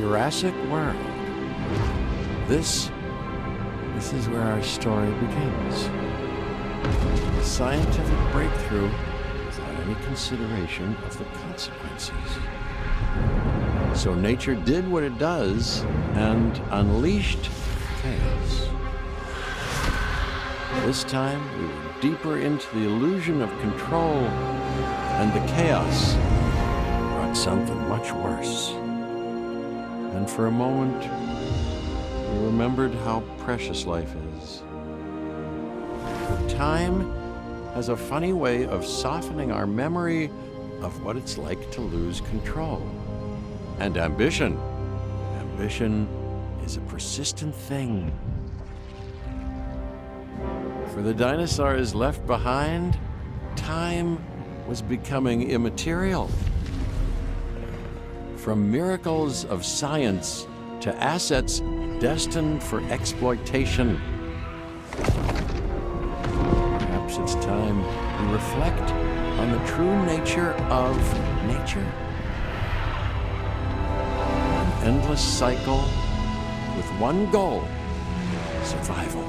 Jurassic World. This is where our story begins. A scientific breakthrough without any consideration of the consequences. So nature did what it does and unleashed chaos. This time, we were deeper into the illusion of control, and the chaos brought something much worse. And for a moment, we remembered how precious life is. Time has a funny way of softening our memory of what it's like to lose control. And ambition. Ambition is a persistent thing. For the dinosaurs left behind, time was becoming immaterial. From miracles of science to assets destined for exploitation. Perhaps it's time we reflect on the true nature of nature. An endless cycle with one goal: survival.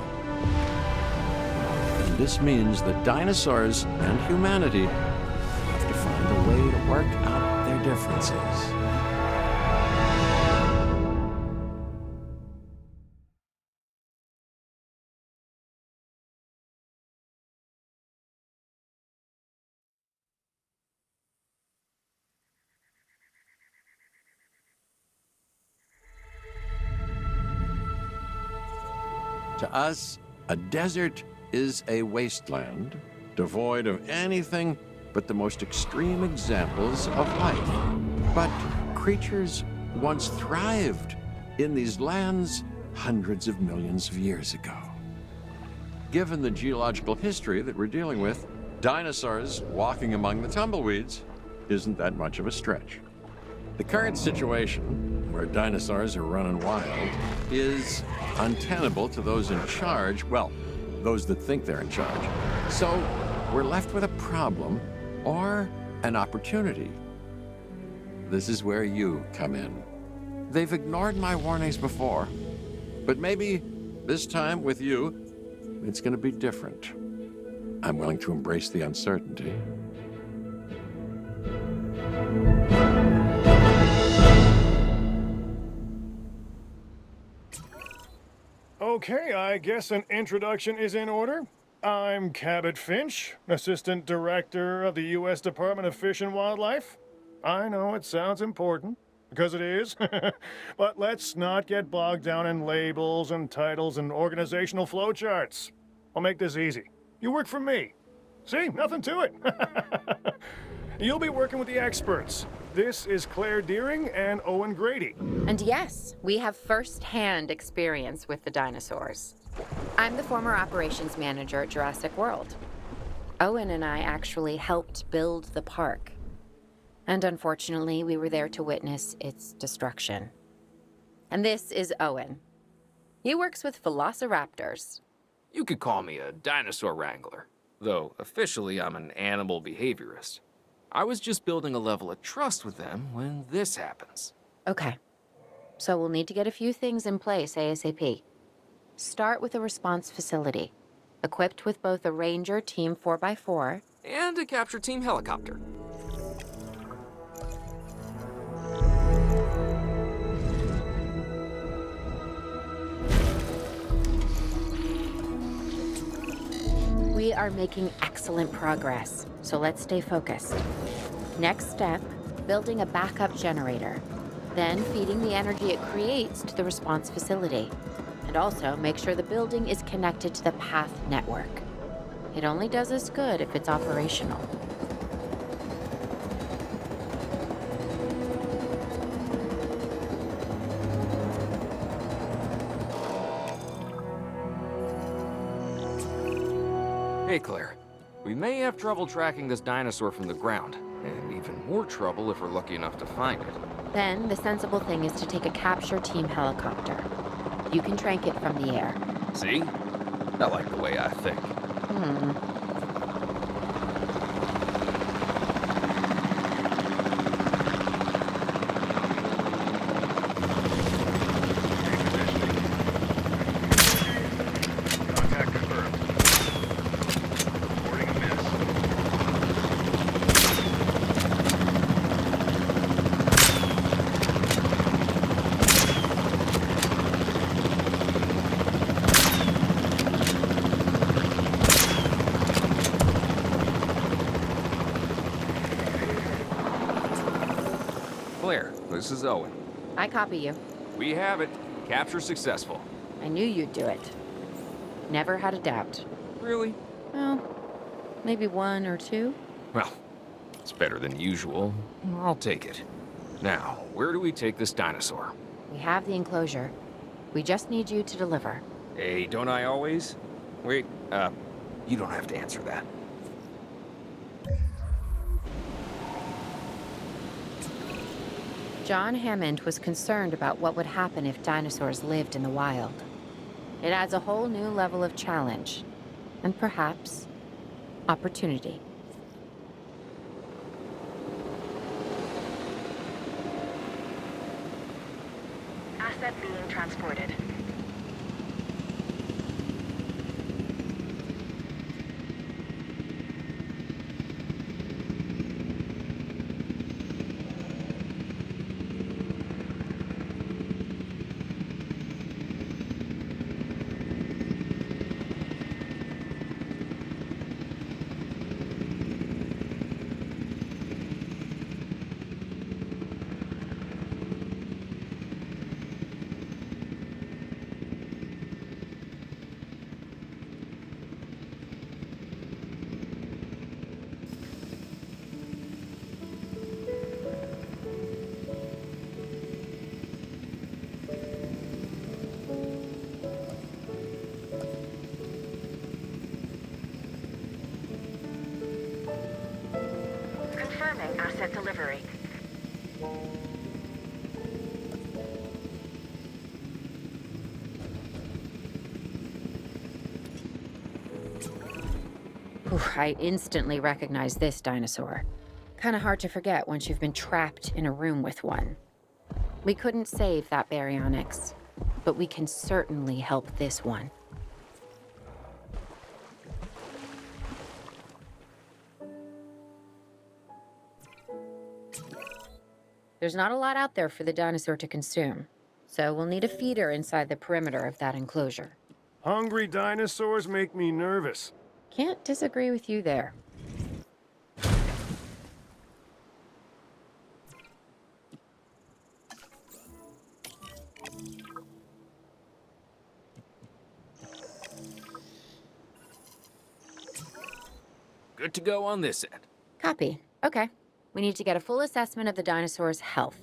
And this means that dinosaurs and humanity have to find a way to work out their differences. To us, a desert is a wasteland, devoid of anything but the most extreme examples of life. But creatures once thrived in these lands hundreds of millions of years ago. Given the geological history that we're dealing with, dinosaurs walking among the tumbleweeds isn't that much of a stretch. The current situation, where dinosaurs are running wild, is untenable to those in charge, well, those that think they're in charge. So we're left with a problem or an opportunity. This is where you come in. They've ignored my warnings before, but maybe this time with you, it's going to be different. I'm willing to embrace the uncertainty. Okay, I guess an introduction is in order. I'm Cabot Finch, Assistant Director of the U.S. Department of Fish and Wildlife. I know it sounds important, because it is, but let's not get bogged down in labels and titles and organizational flowcharts. I'll make this easy. You work for me. See, nothing to it. You'll be working with the experts. This is Claire Deering and Owen Grady. And yes, we have first-hand experience with the dinosaurs. I'm the former operations manager at Jurassic World. Owen and I actually helped build the park. And unfortunately, we were there to witness its destruction. And this is Owen. He works with velociraptors. You could call me a dinosaur wrangler, though officially I'm an animal behaviorist. I was just building a level of trust with them when this happens. Okay. So we'll need to get a few things in place ASAP. Start with a response facility, equipped with both a Ranger Team 4x4 and a capture team helicopter. We are making excellent progress, so let's stay focused. Next step, building a backup generator, then feeding the energy it creates to the response facility. And also make sure the building is connected to the path network. It only does us good if it's operational. Hey, Claire. We may have trouble tracking this dinosaur from the ground, and even more trouble if we're lucky enough to find it. Then the sensible thing is to take a capture team helicopter. You can trank it from the air. See? I like the way I think. This is Owen. I copy you. We have it. Capture successful. I knew you'd do it. Never had a doubt. Really? Well, maybe one or two. Well, it's better than usual. I'll take it. Now, where do we take this dinosaur? We have the enclosure. We just need you to deliver. Hey, don't I always? Wait, you don't have to answer that. John Hammond was concerned about what would happen if dinosaurs lived in the wild. It adds a whole new level of challenge, and perhaps opportunity. Asset being transported. Confirming asset delivery. Ooh, I instantly recognize this dinosaur. Kinda hard to forget once you've been trapped in a room with one. We couldn't save that baryonyx, but we can certainly help this one. There's not a lot out there for the dinosaur to consume, so we'll need a feeder inside the perimeter of that enclosure. Hungry dinosaurs make me nervous. Can't disagree with you there. Good to go on this end. Copy. Okay. We need to get a full assessment of the dinosaur's health.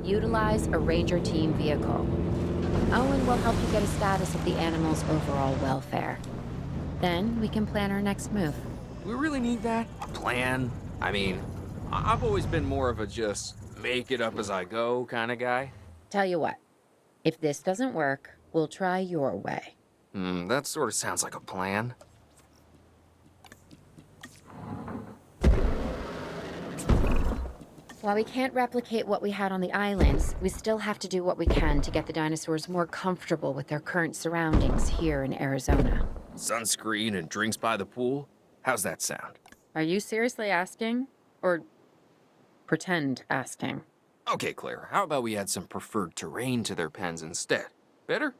Utilize a ranger team vehicle. Owen will help you get a status of the animal's overall welfare. Then we can plan our next move. We really need that? A plan? I mean, I've always been more of a just make it up as I go kind of guy. Tell you what, if this doesn't work, we'll try your way. That sort of sounds like a plan. While we can't replicate what we had on the islands, we still have to do what we can to get the dinosaurs more comfortable with their current surroundings here in Arizona. Sunscreen and drinks by the pool? How's that sound? Are you seriously asking? Or pretend asking? Okay, Claire, how about we add some preferred terrain to their pens instead? Better?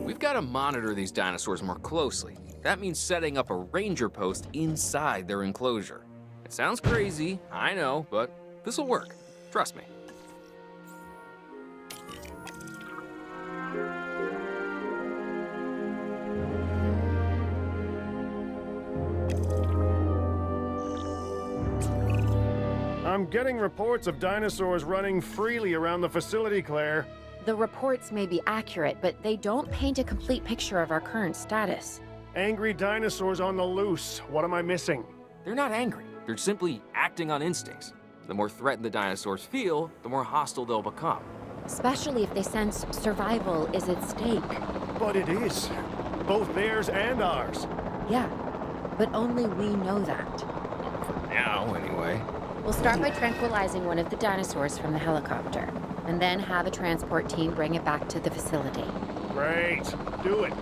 We've got to monitor these dinosaurs more closely. That means setting up a ranger post inside their enclosure. It sounds crazy, I know, but this'll work. Trust me. I'm getting reports of dinosaurs running freely around the facility, Claire. The reports may be accurate, but they don't paint a complete picture of our current status. Angry dinosaurs on the loose. What am I missing? They're not angry. They're simply acting on instincts. The more threatened the dinosaurs feel, the more hostile they'll become. Especially if they sense survival is at stake. But it is. Both theirs and ours. Yeah, but only we know that. For now, anyway. We'll start by tranquilizing one of the dinosaurs from the helicopter, and then have a transport team bring it back to the facility. Great. Do it.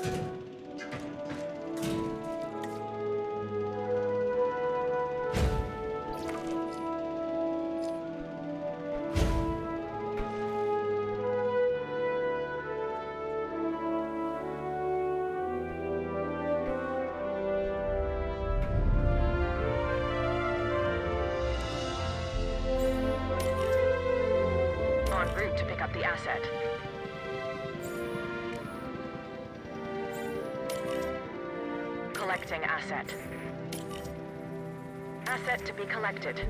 En route to pick up the asset. Collecting asset. Asset to be collected.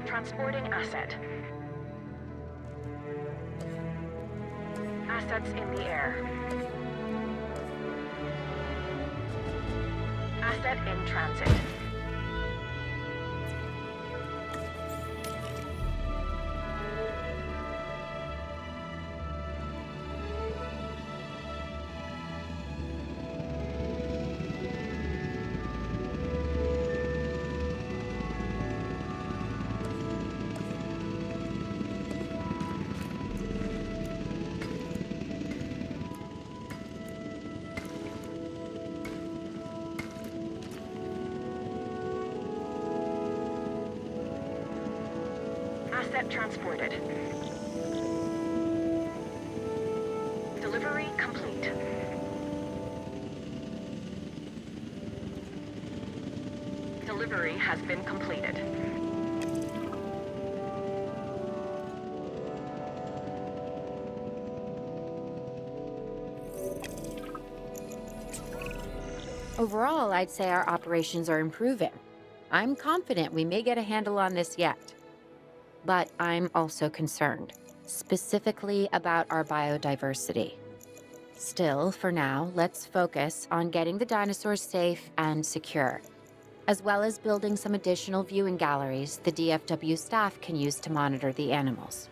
Transporting asset. Assets in the air. Asset in transit. Asset transported. Delivery complete. Delivery has been completed. Overall, I'd say our operations are improving. I'm confident we may get a handle on this yet. But I'm also concerned, specifically about our biodiversity. Still, for now, let's focus on getting the dinosaurs safe and secure, as well as building some additional viewing galleries the DFW staff can use to monitor the animals.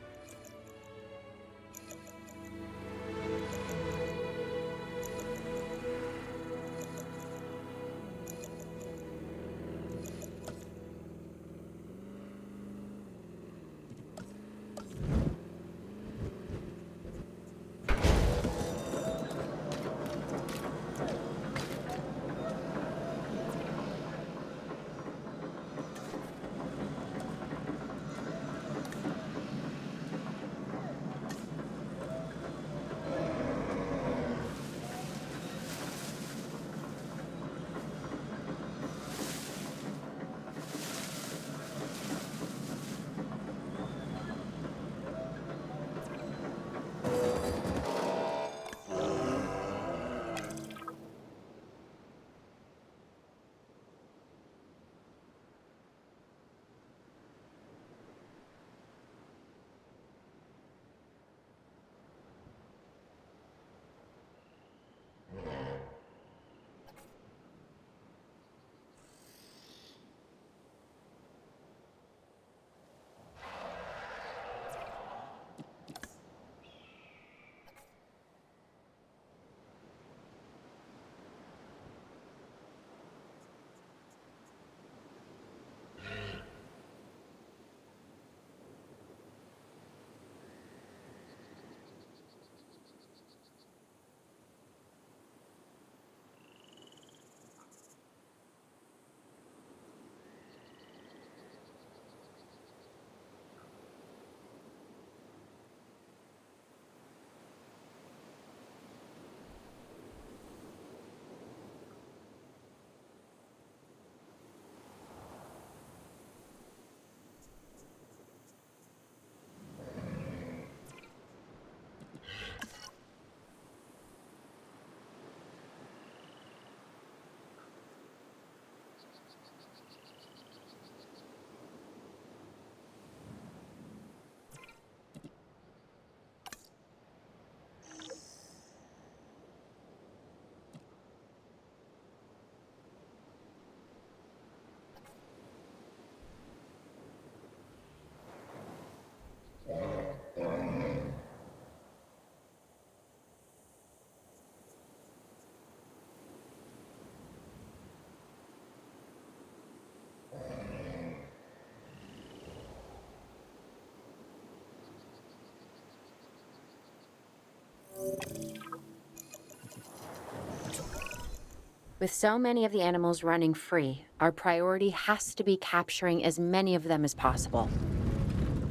With so many of the animals running free, our priority has to be capturing as many of them as possible.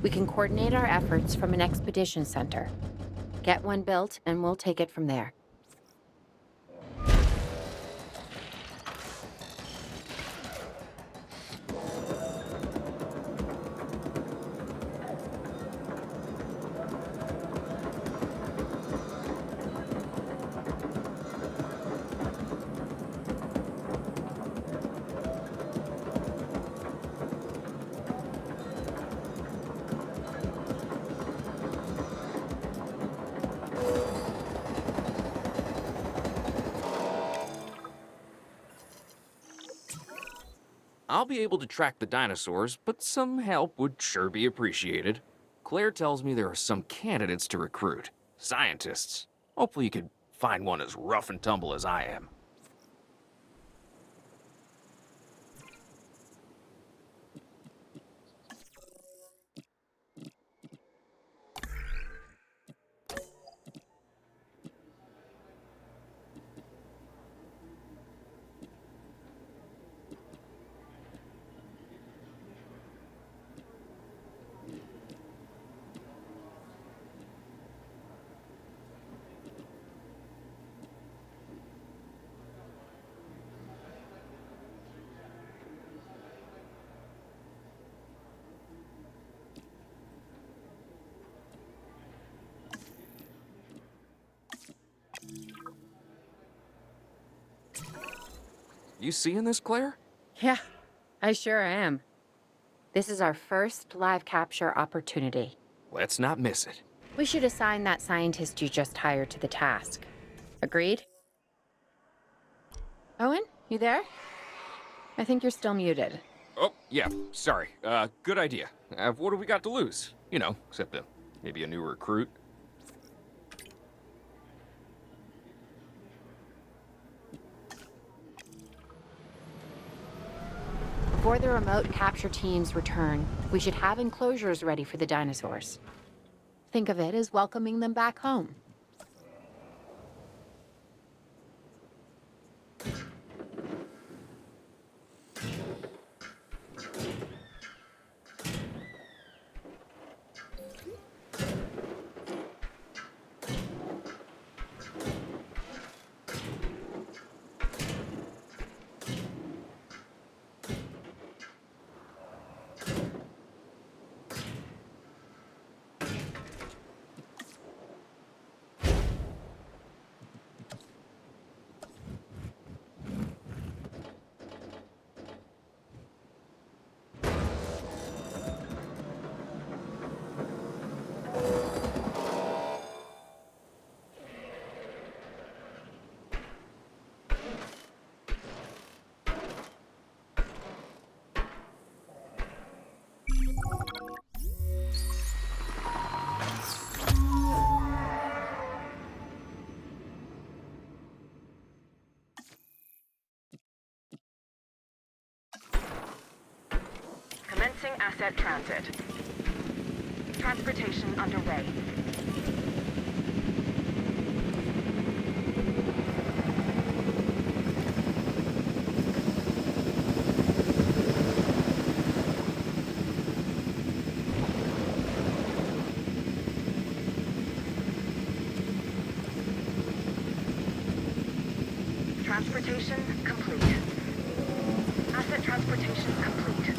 We can coordinate our efforts from an expedition center. Get one built, and we'll take it from there. I'll be able to track the dinosaurs, but some help would sure be appreciated. Claire tells me there are some candidates to recruit. Scientists. Hopefully you could find one as rough and tumble as I am. You seeing this, Claire? Yeah, I sure am. This is our first live capture opportunity. Let's not miss it. We should assign that scientist you just hired to the task. Agreed? Owen, you there? I think you're still muted. Oh, yeah, sorry. Good idea. What do we got to lose? You know, except maybe a new recruit. Before the remote capture teams return, we should have enclosures ready for the dinosaurs. Think of it as welcoming them back home. Commencing asset transit. Transportation underway. Transportation complete. Asset transportation complete.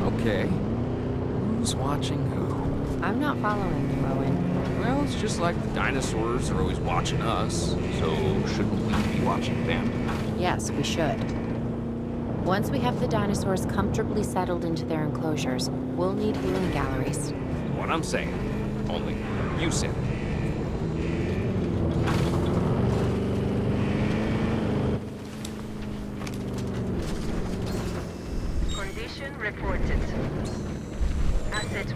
Okay. Who's watching who? I'm not following you, Owen. Well, it's just like the dinosaurs are always watching us, so shouldn't we be watching them? Yes, we should. Once we have the dinosaurs comfortably settled into their enclosures, we'll need viewing galleries. What I'm saying. Only you said it. Condition reported. Asset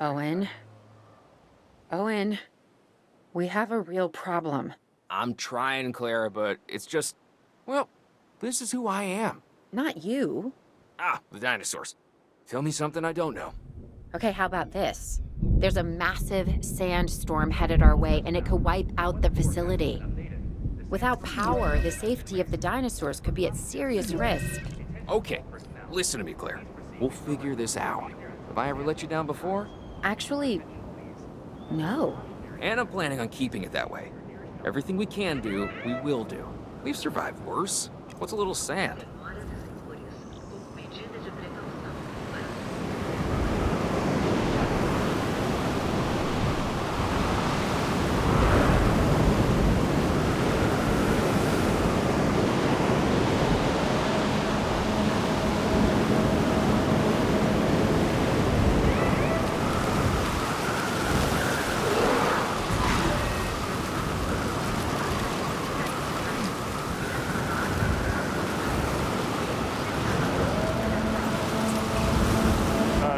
Owen. Owen. We have a real problem. I'm trying, Clara, but it's just... Well, this is who I am. Not you. Ah, the dinosaurs. Tell me something I don't know. Okay, how about this? There's a massive sandstorm headed our way, and it could wipe out the facility. Without power, the safety of the dinosaurs could be at serious risk. Okay, listen to me, Claire. We'll figure this out. Have I ever let you down before? Actually, no. And I'm planning on keeping it that way. Everything we can do, we will do. We've survived worse. What's a little sand?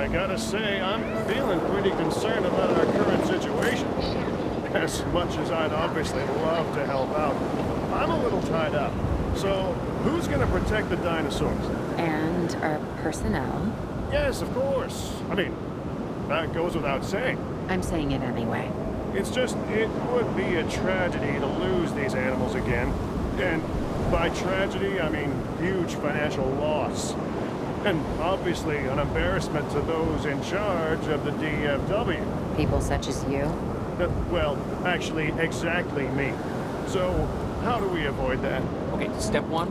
I gotta say, I'm feeling pretty concerned about our current situation. As much as I'd obviously love to help out, I'm a little tied up. So, who's gonna protect the dinosaurs? And our personnel. Yes, of course. I mean, that goes without saying. I'm saying it anyway. It's just, it would be a tragedy to lose these animals again. And by tragedy, I mean huge financial loss. And obviously an embarrassment to those in charge of the DFW. People such as you. Well, actually, exactly me. So, how do we avoid that? Okay, step one,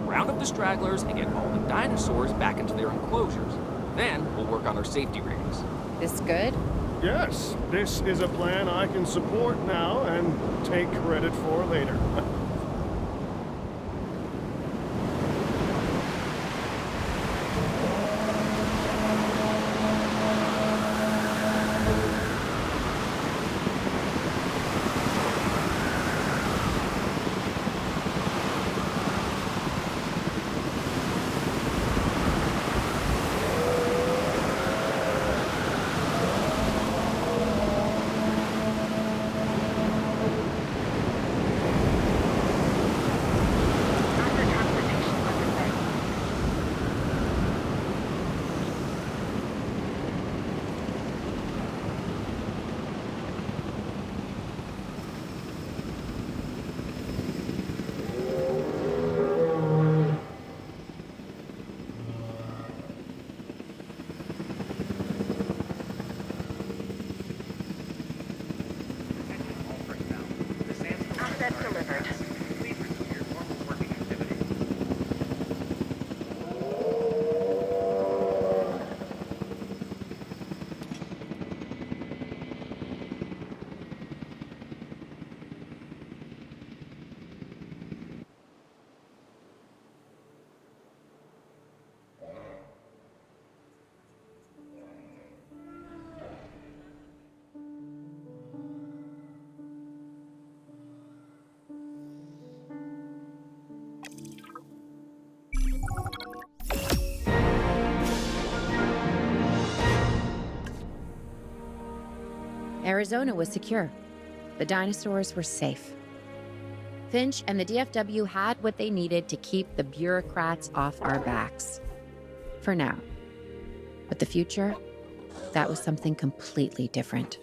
round up the stragglers and get all the dinosaurs back into their enclosures. Then we'll work on our safety ratings. This good? Yes, this is a plan I can support now and take credit for later. Asset transportation underway. Asset delivered. Arizona was secure. The dinosaurs were safe. Finch and the DFW had what they needed to keep the bureaucrats off our backs. For now. But the future, that was something completely different.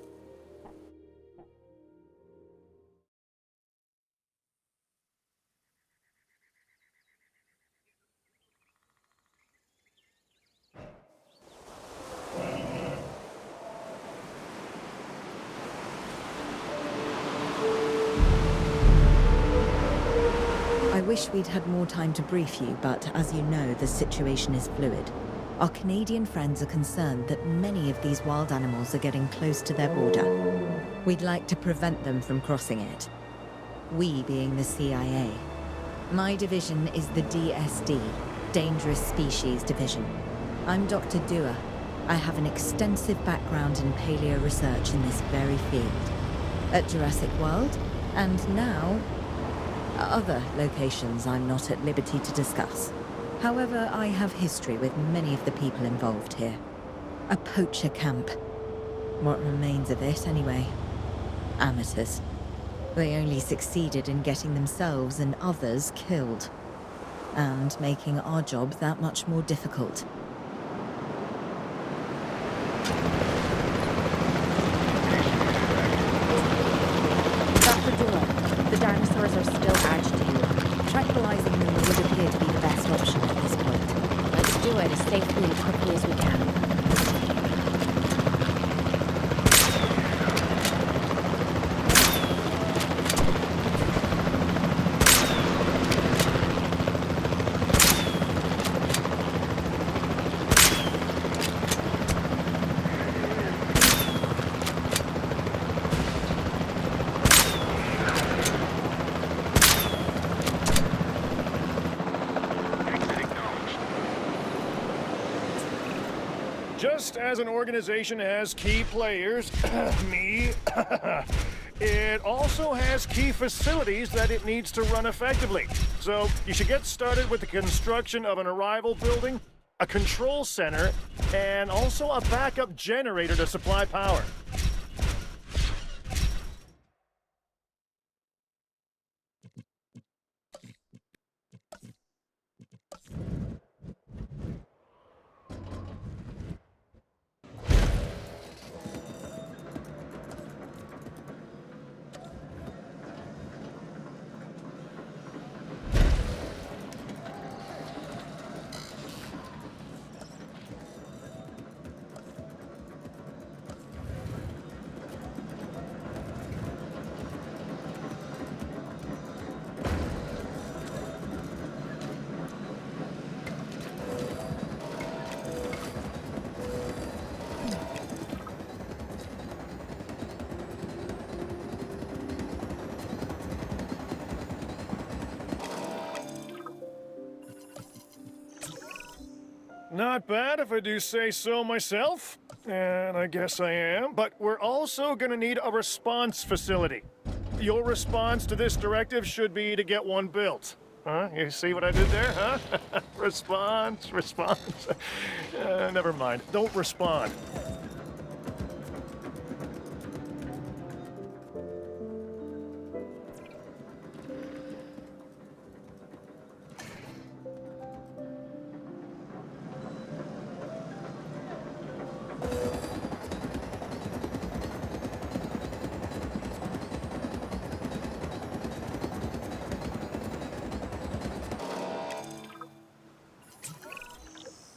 I wish we'd had more time to brief you, but as you know, the situation is fluid. Our Canadian friends are concerned that many of these wild animals are getting close to their border. We'd like to prevent them from crossing it. We being the CIA. My division is the DSD, Dangerous Species Division. I'm Dr. Dua. I have an extensive background in paleo research in this very field. At Jurassic World, and now other locations I'm not at liberty to discuss. However, I have history with many of the people involved here. A poacher camp. What remains of it, anyway. Amateurs. They only succeeded in getting themselves and others killed. And making our job that much more difficult. Dr. Doyle, the dinosaurs are still agitated. Tranquilizing them would appear to be the best option at this point. Let's do it as safely and quickly as we can. Just as an organization has key players, me, it also has key facilities that it needs to run effectively. So you should get started with the construction of an arrival building, a control center, and also a backup generator to supply power. Not bad if I do say so myself. And I guess I am. But we're also gonna need a response facility. Your response to this directive should be to get one built. Huh? You see what I did there, huh? Response. Never mind. Don't respond.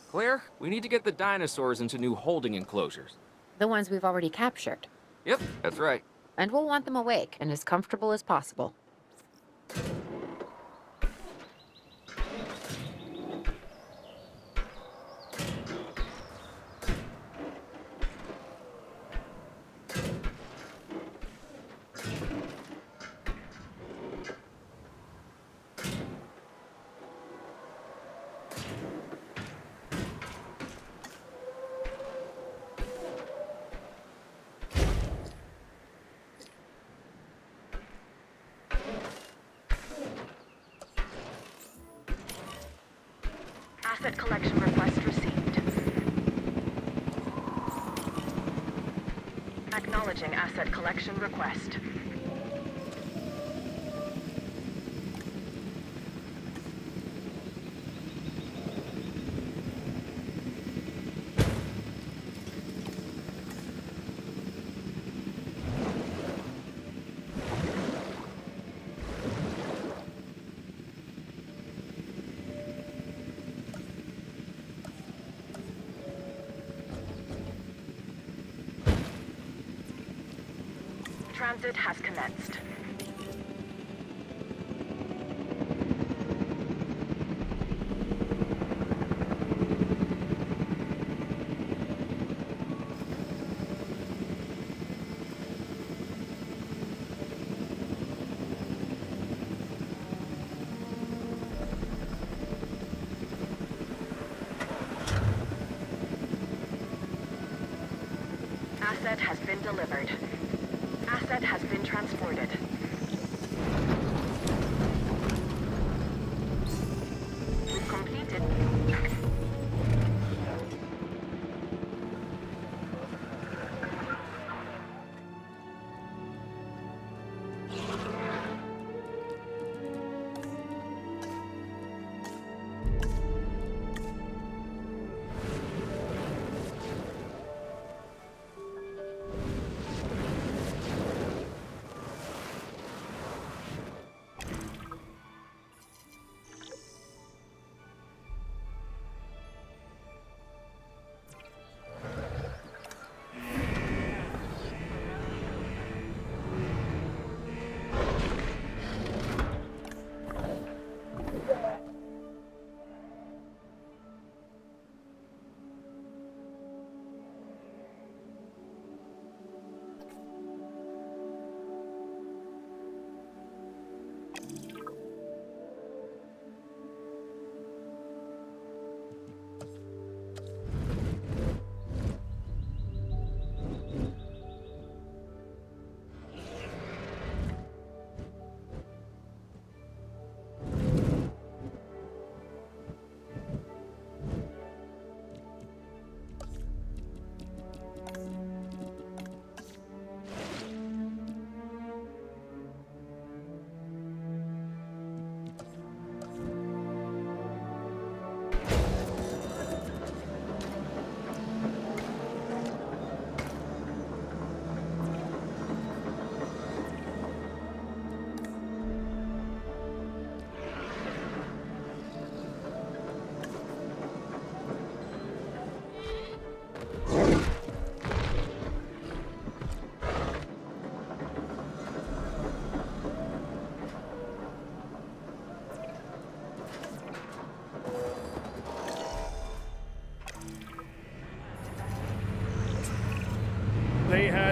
Claire, we need to get the dinosaurs into new holding enclosures. The ones we've already captured. Yep, that's right. And we'll want them awake and as comfortable as possible. Asset collection request received. Acknowledging asset collection request. Transit has commenced. Asset has been delivered. Asset has been transported. Completed.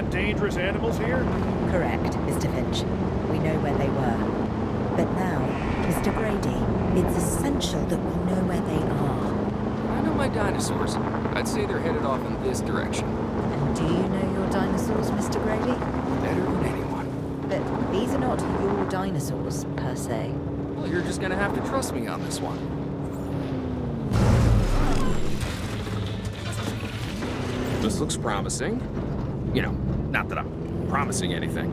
got dangerous animals here? Correct, Mr. Finch. We know where they were. But now, Mr. Grady, it's essential that we know where they are. I know my dinosaurs. I'd say they're headed off in this direction. And do you know your dinosaurs, Mr. Grady? Better than anyone. But these are not your dinosaurs, per se. Well, you're just gonna have to trust me on this one. This looks promising. You know, not that I'm promising anything.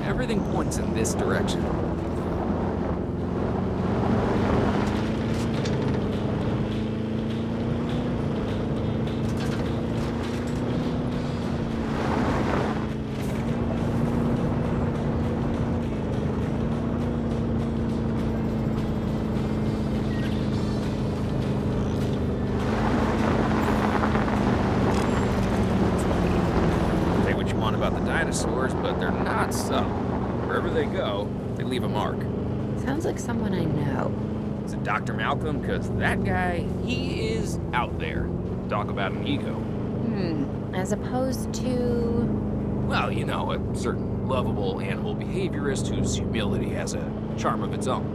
Everything points in this direction. Say what you want about the dinosaurs, but they're not subtle. Wherever they go, they leave a mark. Sounds like someone I know. Is it Dr. Malcolm? Because that guy, he is out there. Talk about an ego. As opposed to... Well, you know, a certain lovable animal behaviorist whose humility has a charm of its own.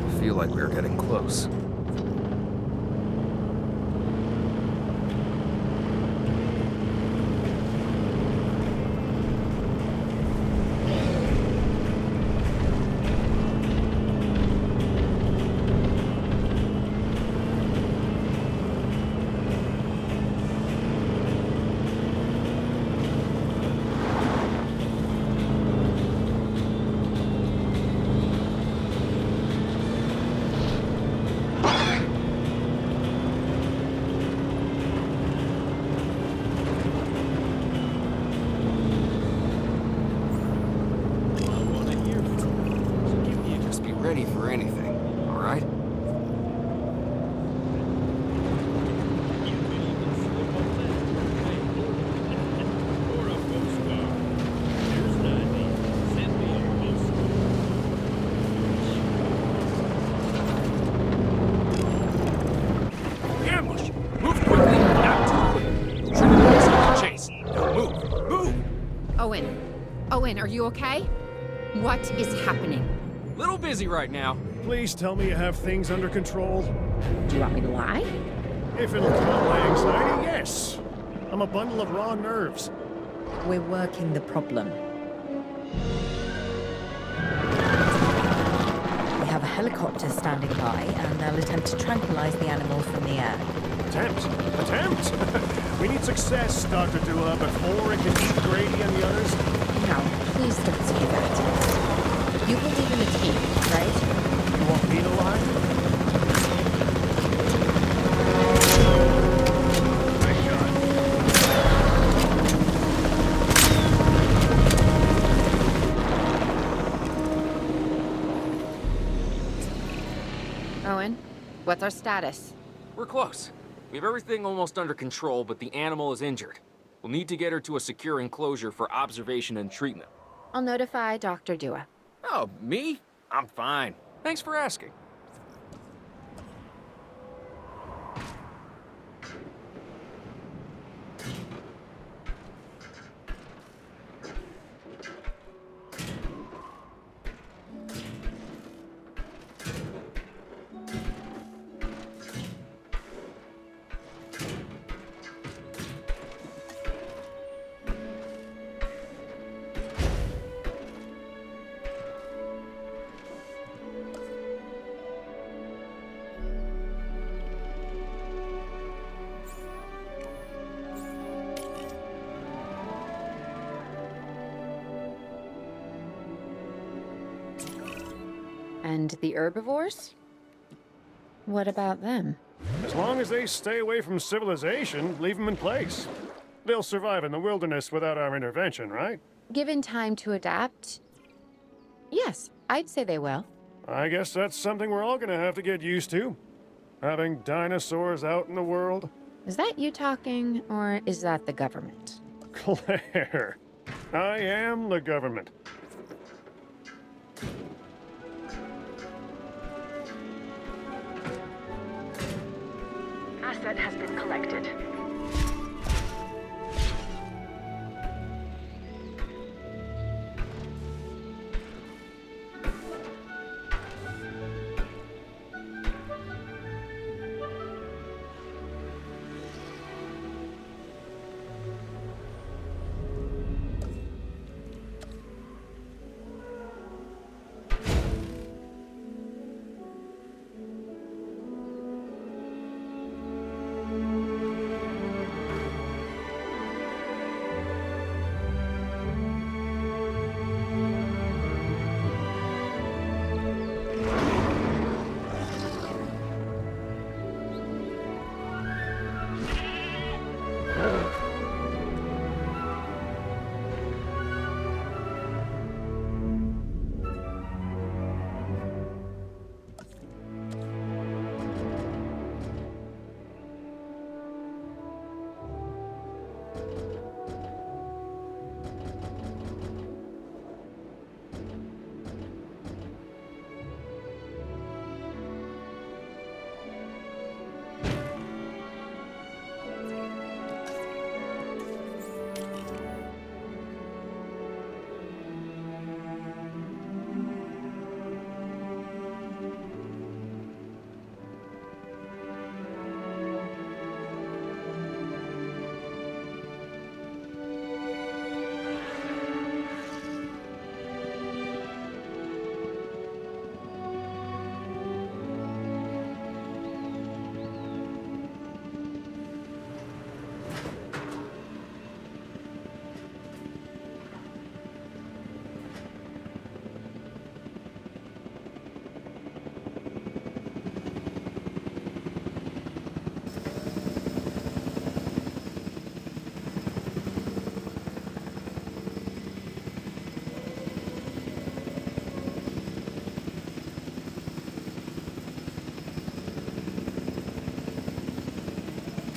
I feel like we're getting close. Just be ready for anything, all right? Ambush! Move quickly, not too quick. Trigger the rest of the chase. Now move! Move! Owen, are you okay? What is happening? Little busy right now. Please tell me you have things under control. Do you want me to lie? If it'll calm my anxiety, yes. I'm a bundle of raw nerves. We're working the problem. We have a helicopter standing by, and they'll attempt to tranquilize the animal from the air. Attempt? We need success, Dr. Dua, before it can eat Grady and the others. No, please don't say that. You believe in the team, right? You want me to lie? Thank God. Owen, what's our status? We're close. We have everything almost under control, but the animal is injured. We'll need to get her to a secure enclosure for observation and treatment. I'll notify Dr. Dua. Oh, me? I'm fine. Thanks for asking. And the herbivores? What about them? As long as they stay away from civilization, leave them in place. They'll survive in the wilderness without our intervention, right? Given time to adapt, yes, I'd say they will. I guess that's something we're all gonna have to get used to. Having dinosaurs out in the world. Is that you talking, or is that the government? Claire, I am the government. Asset has been collected.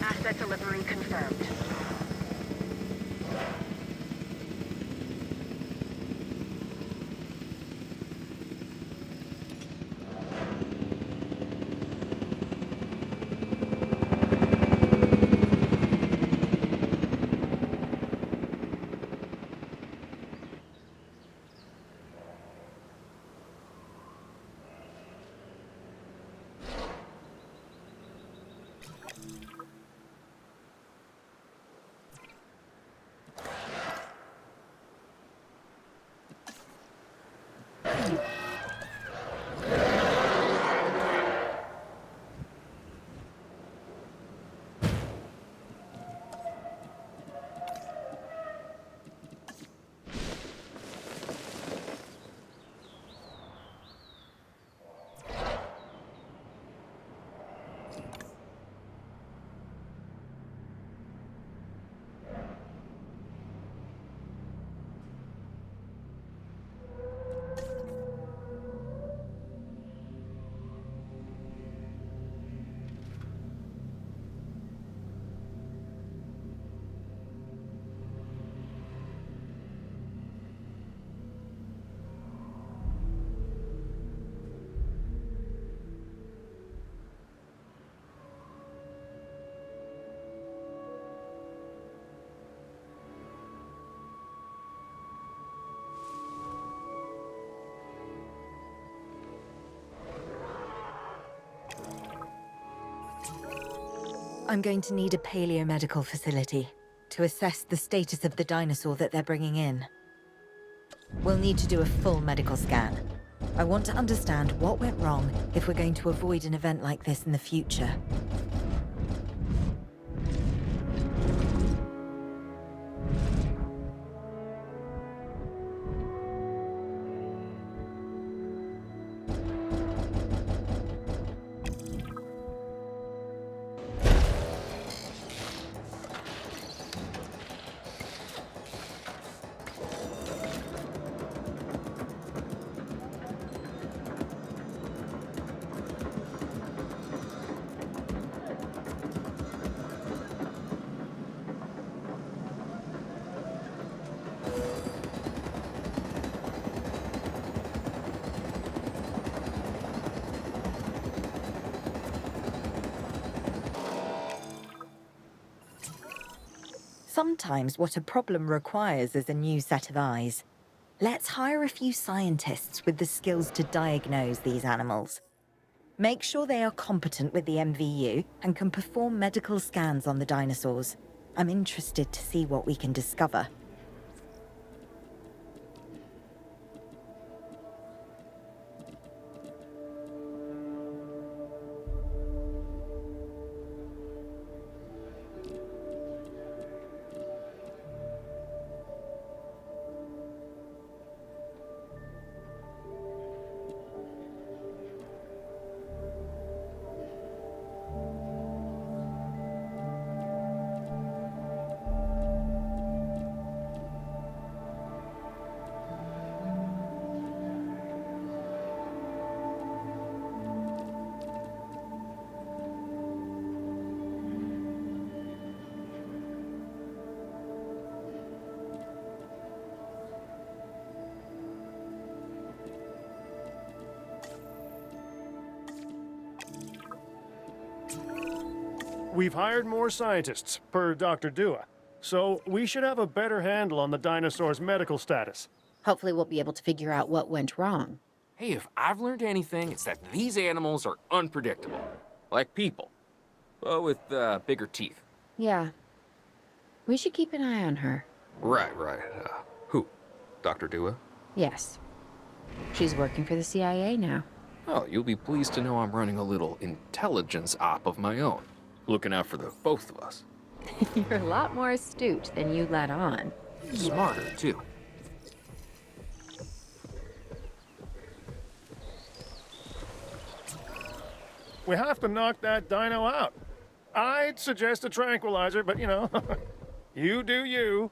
Asset delivery confirmed. I'm going to need a paleomedical facility to assess the status of the dinosaur that they're bringing in. We'll need to do a full medical scan. I want to understand what went wrong if we're going to avoid an event like this in the future. Sometimes what a problem requires is a new set of eyes. Let's hire a few scientists with the skills to diagnose these animals. Make sure they are competent with the MVU and can perform medical scans on the dinosaurs. I'm interested to see what we can discover. We've hired more scientists, per Dr. Dua. So we should have a better handle on the dinosaur's medical status. Hopefully we'll be able to figure out what went wrong. Hey, if I've learned anything, it's that these animals are unpredictable. Like people. But with bigger teeth. Yeah. We should keep an eye on her. Right. Who? Dr. Dua? Yes. She's working for the CIA now. Oh, you'll be pleased to know I'm running a little intelligence op of my own. Looking out for the both of us. You're a lot more astute than you let on. Smarter, too. We have to knock that dino out. I'd suggest a tranquilizer, but you know, you do you.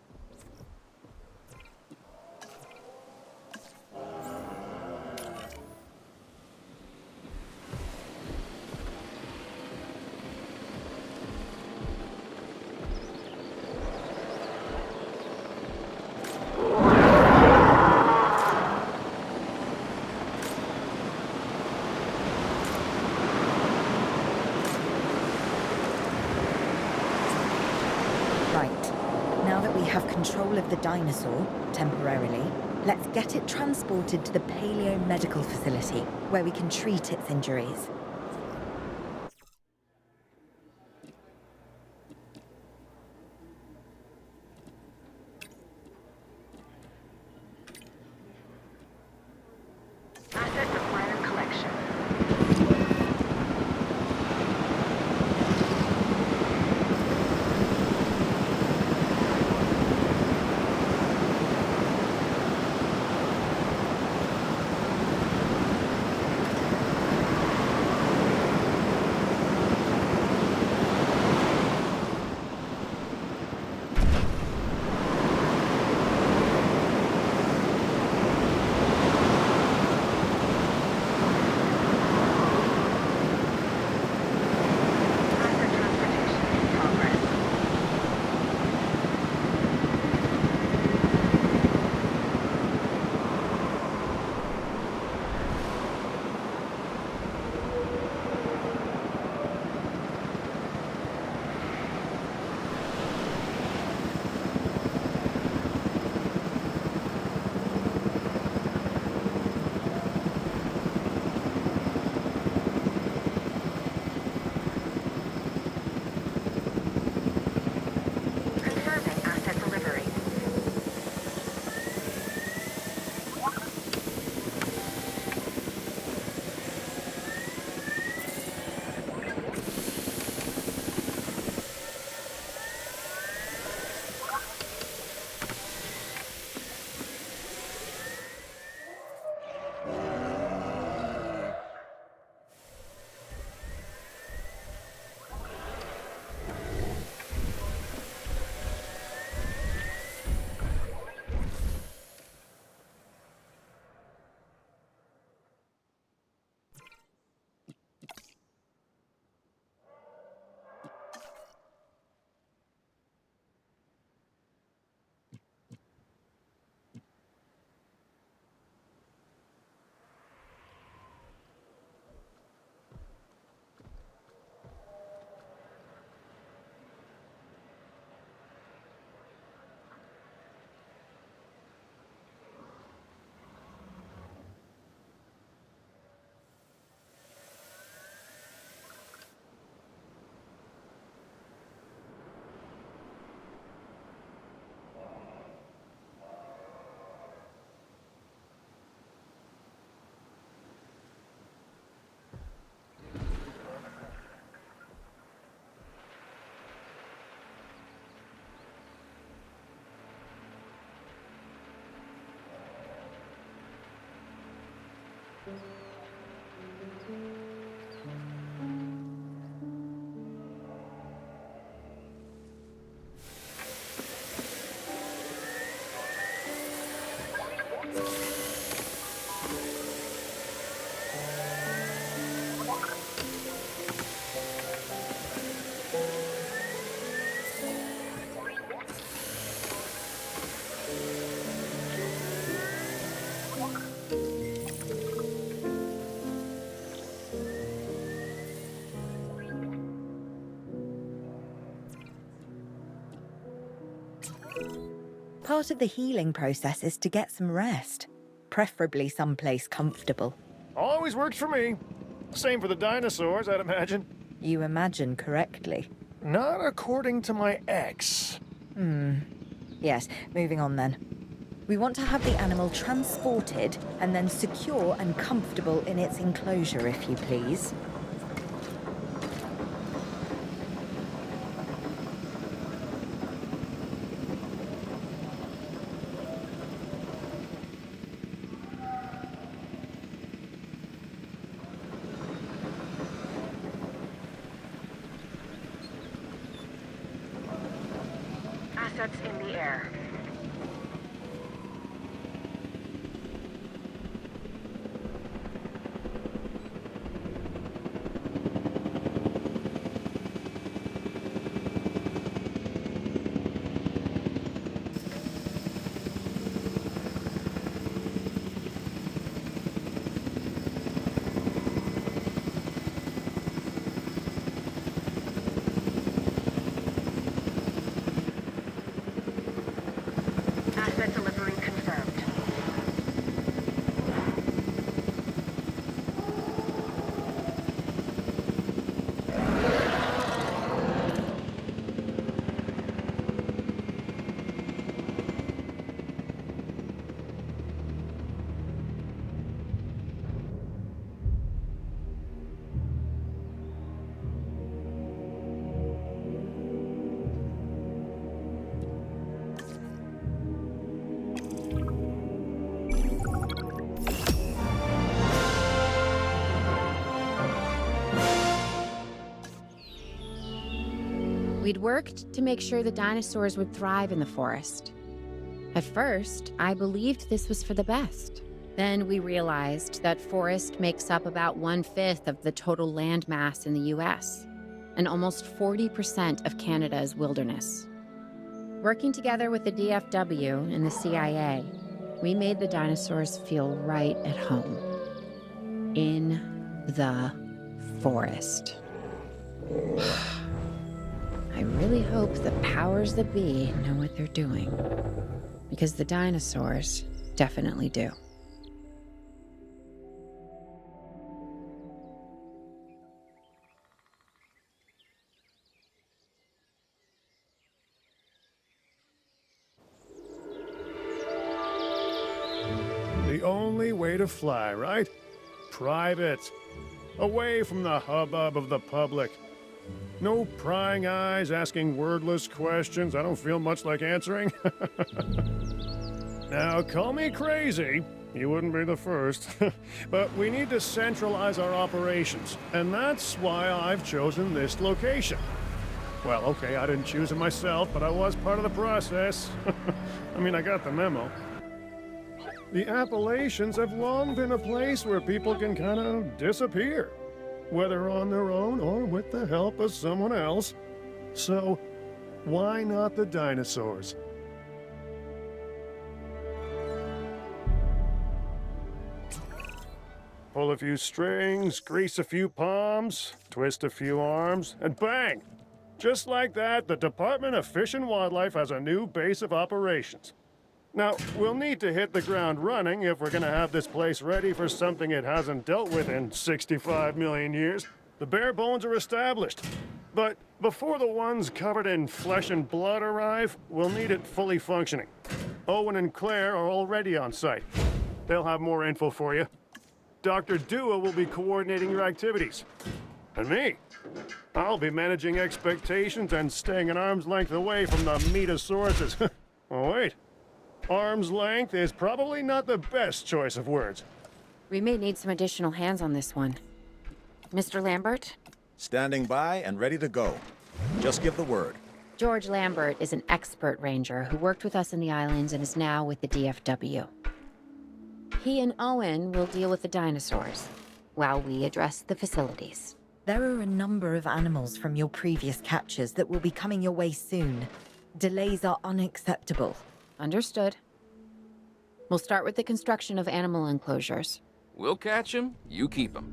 Control of the dinosaur, temporarily, let's get it transported to the paleo-medical facility, where we can treat its injuries. Asset required collection. Part of the healing process is to get some rest, preferably someplace comfortable. Always works for me. Same for the dinosaurs, I'd imagine. You imagine correctly. Not according to my ex. Yes, moving on then. We want to have the animal transported and then secure and comfortable in its enclosure, if you please. Assets in the air. Asset delivery confirmed. We'd worked to make sure the dinosaurs would thrive in the forest. At first, I believed this was for the best. Then we realized that forest makes up about 1/5 of the total land mass in the US, and almost 40% of Canada's wilderness. Working together with the DFW and the CIA, we made the dinosaurs feel right at home. In the forest. I really hope the powers that be know what they're doing. Because the dinosaurs definitely do. The only way to fly, right? Private. Away from the hubbub of the public. No prying eyes asking wordless questions I don't feel much like answering. Now, call me crazy. You wouldn't be the first. But we need to centralize our operations, and that's why I've chosen this location. Well, okay, I didn't choose it myself, but I was part of the process. I mean, I got the memo. The Appalachians have long been a place where people can kind of disappear, whether on their own or with the help of someone else. So, why not the dinosaurs? Pull a few strings, grease a few palms, twist a few arms, and bang! Just like that, the Department of Fish and Wildlife has a new base of operations. Now, we'll need to hit the ground running if we're gonna have this place ready for something it hasn't dealt with in 65 million years. The bare bones are established. But before the ones covered in flesh and blood arrive, we'll need it fully functioning. Owen and Claire are already on site. They'll have more info for you. Dr. Dua will be coordinating your activities. And me, I'll be managing expectations and staying an arm's length away from the meatosauruses. Oh, wait. Arm's length is probably not the best choice of words. We may need some additional hands on this one. Mr. Lambert? Standing by and ready to go. Just give the word. George Lambert is an expert ranger who worked with us in the islands and is now with the DFW. He and Owen will deal with the dinosaurs, while we address the facilities. There are a number of animals from your previous catches that will be coming your way soon. Delays are unacceptable. Understood. We'll start with the construction of animal enclosures. We'll catch 'em, you keep 'em.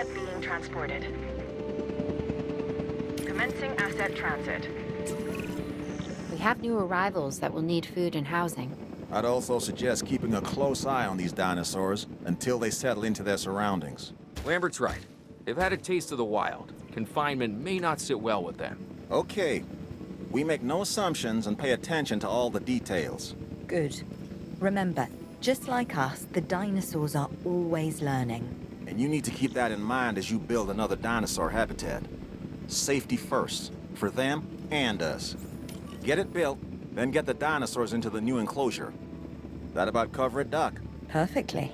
Asset being transported. Commencing asset transit. We have new arrivals that will need food and housing. I'd also suggest keeping a close eye on these dinosaurs until they settle into their surroundings. Lambert's right. They've had a taste of the wild. Confinement may not sit well with them. Okay. We make no assumptions and pay attention to all the details. Good. Remember, just like us, the dinosaurs are always learning. And you need to keep that in mind as you build another dinosaur habitat. Safety first, for them and us. Get it built, then get the dinosaurs into the new enclosure. That about cover it, Doc? Perfectly.